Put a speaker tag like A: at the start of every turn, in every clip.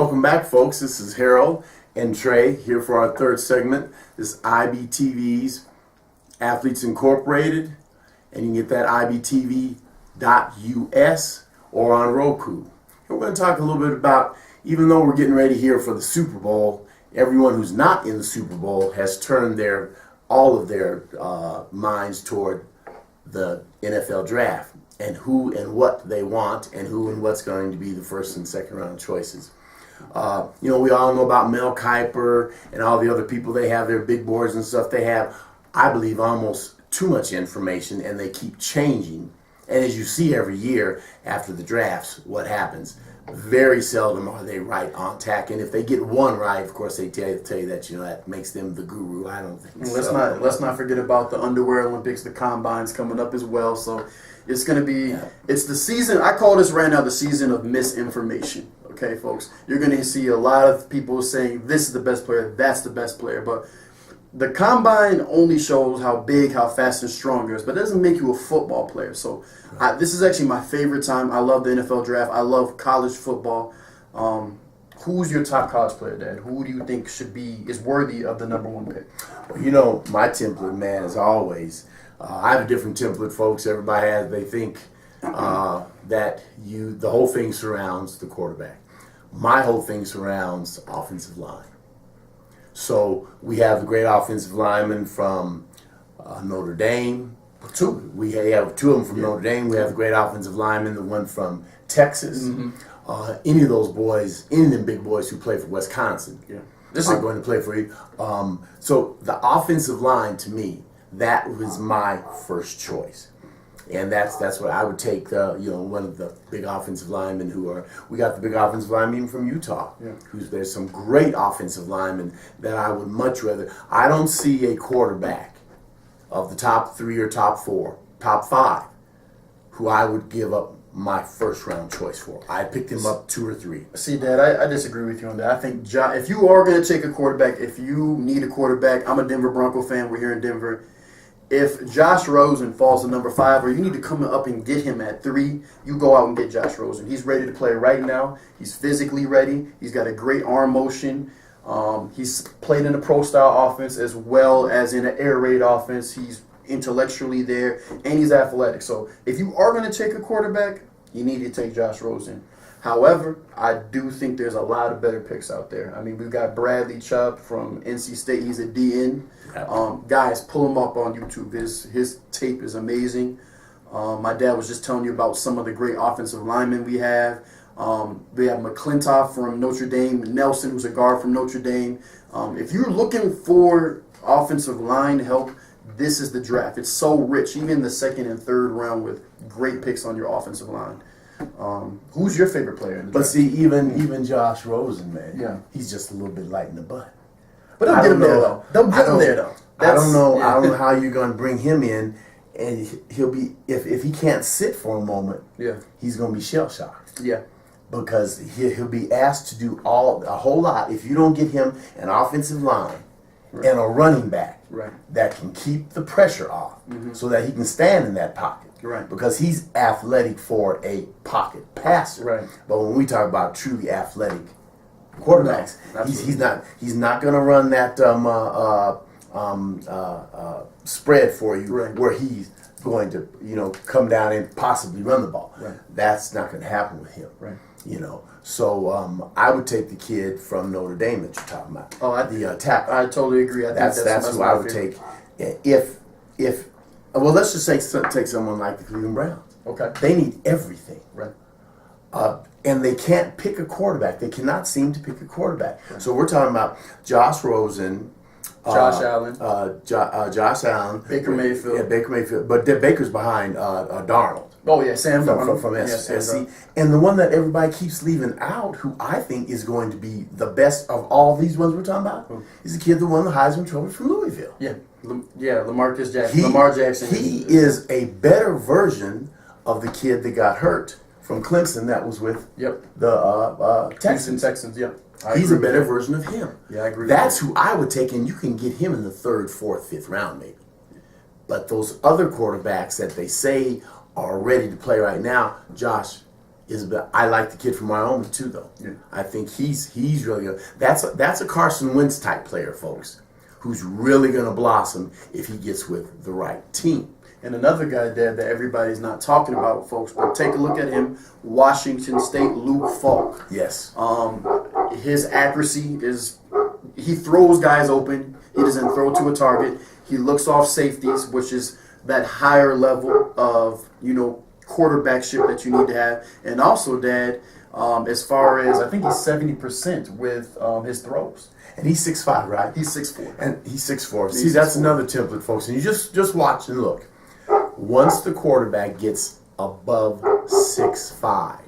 A: Welcome back, folks. This is Harold and Trey here for our third segment. This is IBTV's Athletes Incorporated, and you can get that ibtv.us or on Roku. And we're going to talk a little bit about, even though we're getting ready here for the Super Bowl, everyone who's not in the Super Bowl has turned all of their minds toward the NFL draft and who and what they want and who and what's going to be the first and second round choices. We all know about Mel Kiper and all the other people. They have their big boards and stuff. They have, I believe, almost too much information, and they keep changing. And as you see every year after the drafts, what happens? Very seldom are they right on tack. And if they get one right, of course, they tell you that, that makes them the guru. I don't think so.
B: Let's not forget about the Underwear Olympics, the Combines coming up as well. So it's going to be, It's the season, I call this right now the season of misinformation. Okay, folks, you're going to see a lot of people saying this is the best player, that's the best player. But the Combine only shows how big, how fast and strong it is, but it doesn't make you a football player. So this is actually my favorite time. I love the NFL draft. I love college football. Who's your top college player, Dad? Who do you think is worthy of the number one pick?
A: Well, my template, man, is always, I have a different template, folks. Everybody has, they think that the whole thing surrounds the quarterback. My whole thing surrounds offensive line. So we have the great offensive linemen from Notre Dame. We have two of them from Notre Dame. We have the great offensive lineman, the one from Texas. Mm-hmm. Any of those boys, any of them big boys who play for Wisconsin are going to play for you. So the offensive line, to me, that was my first choice. And that's what I would take. One of the big offensive linemen we got the big offensive lineman from Utah. Yeah. There's some great offensive linemen that I would much rather. I don't see a quarterback of the top 3 or top 4, top 5, who I would give up my first round choice for. I picked him up 2 or 3.
B: See, Dad, I disagree with you on that. I think if you are going to take a quarterback, if you need a quarterback, I'm a Denver Bronco fan. We're here in Denver. If Josh Rosen falls to number 5, or you need to come up and get him at 3, you go out and get Josh Rosen. He's ready to play right now. He's physically ready. He's got a great arm motion. He's played in a pro-style offense as well as in an air raid offense. He's intellectually there, and he's athletic. So if you are going to take a quarterback, you need to take Josh Rosen. However, I do think there's a lot of better picks out there. I mean, we've got Bradley Chubb from NC State. He's a DN. Guys, pull him up on YouTube. His tape is amazing. My dad was just telling you about some of the great offensive linemen we have. We have McClintock from Notre Dame, Nelson, who's a guard from Notre Dame. If you're looking for offensive line help, this is the draft. It's so rich, even in the second and third round, with great picks on your offensive line. Who's your favorite player in the draft?
A: But see, even Josh Rosen, man, he's just a little bit light in the butt.
B: But they'll get him there, though. They'll get him there, though.
A: I don't know how you're going to bring him in, and he'll be, if he can't sit for a moment, he's going to be shell-shocked.
B: Yeah.
A: Because he'll be asked to do a whole lot if you don't get him an offensive line and a running back that can keep the pressure off so that he can stand in that pocket.
B: Right.
A: Because he's athletic for a pocket passer. Right. But when we talk about truly athletic quarterbacks, he's not going to run that spread for you where he's going to come down and possibly run the ball. Right. That's not going to happen with him. Right. So I would take the kid from Notre Dame that you're talking about. The tackle.
B: I totally agree. I think
A: that's who I would take. Let's just take someone like the Cleveland Browns. Okay. They need everything. Right. And they can't pick a quarterback. They cannot seem to pick a quarterback. Right. So we're talking about Josh Rosen,
B: Josh Allen,
A: Josh Allen,
B: Baker Mayfield.
A: Yeah, Baker Mayfield. But Baker's behind Darnold.
B: Oh yeah, Sam Darnold
A: from SC. And the one that everybody keeps leaving out, who I think is going to be the best of all these ones we're talking about, is the kid that won the Heisman Trophy from Louisville.
B: Yeah, Lamar Jackson.
A: He is a better version of the kid that got hurt from Clemson that was with the Texans.
B: Yep.
A: He's a better version of him.
B: Yeah, I agree.
A: That's who I would take, and you can get him in the 3rd, 4th, 5th round maybe. But those other quarterbacks that they say are ready to play right now, Josh I like the kid from Wyoming too, though.
B: Yeah.
A: I think he's really good. That's a Carson Wentz type player, folks, who's really going to blossom if he gets with the right team.
B: And another guy there that everybody's not talking about, folks, but take a look at him. Washington State, Luke Falk.
A: Yes.
B: His accuracy is, he throws guys open. He doesn't throw to a target. He looks off safeties, which is that higher level of, quarterbackship that you need to have. And also, Dad, as far as, I think he's 70% with his throws.
A: And he's 6'5", right?
B: He's 6'4".
A: And he's 6'4".
B: He's
A: See, that's
B: 6'4".
A: another template, folks. And you just watch and look. Once the quarterback gets above 6'5",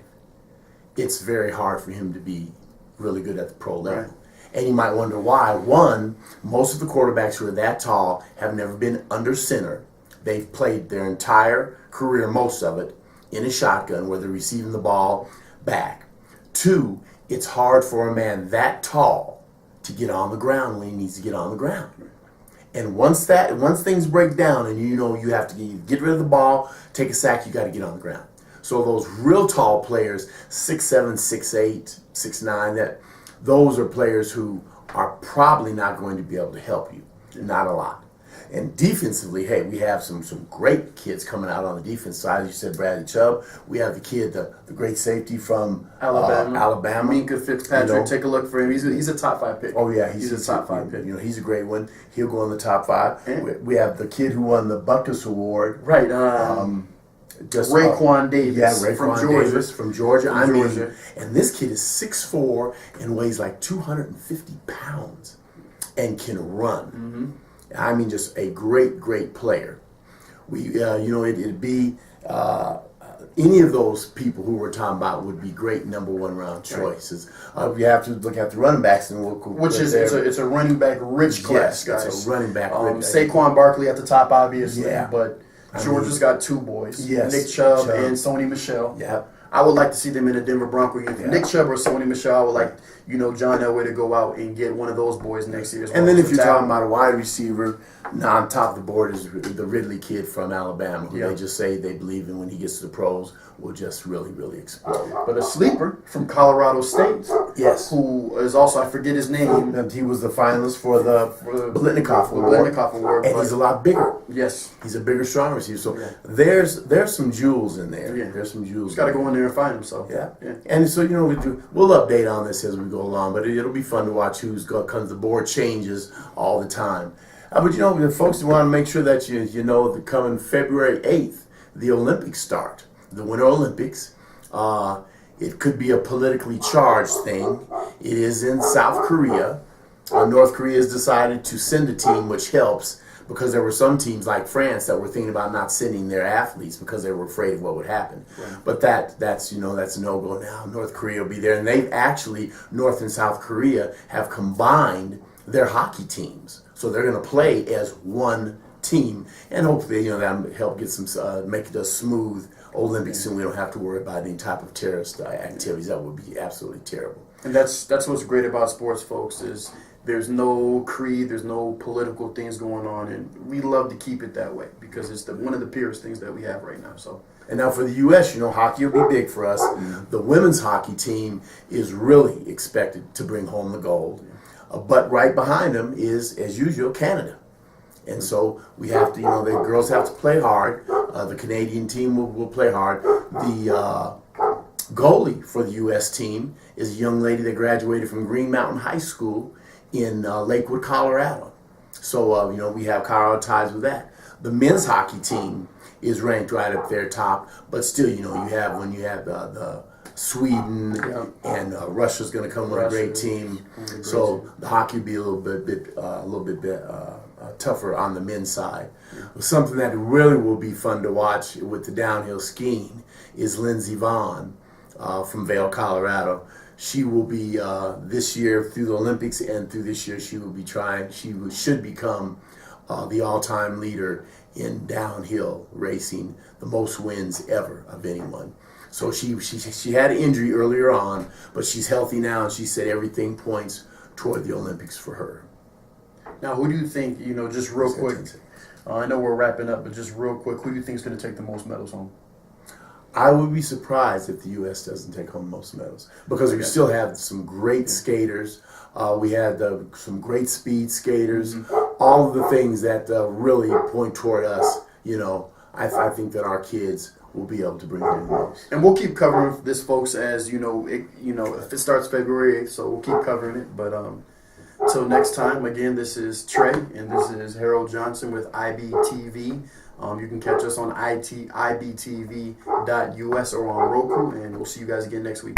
A: it's very hard for him to be really good at the pro level.
B: Right.
A: And you might wonder why. One, most of the quarterbacks who are that tall have never been under center. They've played their entire career, most of it, in a shotgun where they're receiving the ball back. Two, it's hard for a man that tall to get on the ground when he needs to get on the ground. And once things break down and you have to get rid of the ball, take a sack, you got to get on the ground. So those real tall players, 6'7", 6'8", 6'9", those are players who are probably not going to be able to help you. Not a lot. And defensively, hey, we have some great kids coming out on the defense side. As you said, Bradley Chubb. We have the kid, the great safety from Alabama.
B: Minka Fitzpatrick, take a look for him. He's a top 5 pick.
A: Oh, yeah.
B: He's a top 5 pick.
A: He's a great one. He'll go in the top 5. We have the kid who won the Butkus Award.
B: Right. Raekwon Davis.
A: Yeah, Raekwon Davis from Georgia.
B: Georgia.
A: And this kid is 6'4" and weighs like 250 pounds and can run. Mm-hmm. I mean, just a great, great player. It'd be any of those people who we're talking about would be great number 1 round choices. We have to look at the running backs, and
B: it's a running back rich class, guys.
A: It's a running back.
B: Saquon Barkley at the top, obviously,
A: yeah.
B: But Georgia's got 2 boys,
A: yes,
B: Nick Chubb and Sony Michel.
A: Yeah.
B: I would like to see them in a Denver Bronco uniform. Yeah. Nick Chubb or Sony Michel, I would like, John Elway to go out and get one of those boys next year.
A: And then if you're talking about a wide receiver, now on top of the board is the Ridley kid from Alabama, who they just say they believe in when he gets to the pros will just really, really explode.
B: But a sleeper from Colorado State,
A: yes,
B: who is also, I forget his name.
A: He was the finalist for the Blitnikoff Award. And he's a lot bigger.
B: Yes.
A: He's a bigger, stronger receiver. So there's some jewels in there.
B: Yeah.
A: There's some jewels.
B: Just got to go in there and find them. So
A: yeah. And so we'll update on this as we go along, but it'll be fun to watch because the board changes all the time. But the folks want to make sure that you know the coming February 8th, the Olympics start. The Winter Olympics. It could be a politically charged thing. It is in South Korea. North Korea has decided to send a team, which helps because there were some teams like France that were thinking about not sending their athletes because they were afraid of what would happen. Right. But that's a no-go now. North Korea will be there, and they've actually, North and South Korea have combined their hockey teams, so they're going to play as one team, and hopefully that'll help get some make it a smooth Olympics, and we don't have to worry about any type of terrorist activities. That would be absolutely terrible.
B: And that's what's great about sports, folks, is there's no creed, there's no political things going on, and we love to keep it that way because it's one of the purest things that we have right now. So.
A: And now for the U.S., hockey will be big for us. Mm-hmm. The women's hockey team is really expected to bring home the gold. But right behind them is, as usual, Canada. And so we have to, the girls have to play hard. The Canadian team will play hard. The goalie for the U.S. team is a young lady that graduated from Green Mountain High School in Lakewood, Colorado. So, we have Colorado ties with that. The men's hockey team is ranked right up there top, but still, you have the Sweden and Russia's going to come with a great team. So the hockey will be a little bit tougher on the men's side. Yeah. Something that really will be fun to watch with the downhill skiing is Lindsey Vonn from Vail, Colorado. She will be this year through the Olympics and through this year she should become the all-time leader in downhill racing, the most wins ever of anyone. So she had an injury earlier on, but she's healthy now, and she said everything points toward the Olympics for her.
B: Now, who do you think, just real quick, I know we're wrapping up, but just real quick, who do you think is going to take the most medals home?
A: I would be surprised if the U.S. doesn't take home most medals because we still have some great skaters. We had some great speed skaters. All of the things that really point toward us. I think that our kids will be able to bring home the most.
B: And we'll keep covering this, folks, as if it starts February 8th, so we'll keep covering it. But till next time, again, this is Trey, and this is Harold Johnson with IBTV. You can catch us on ibtv.us or on Roku, and we'll see you guys again next week.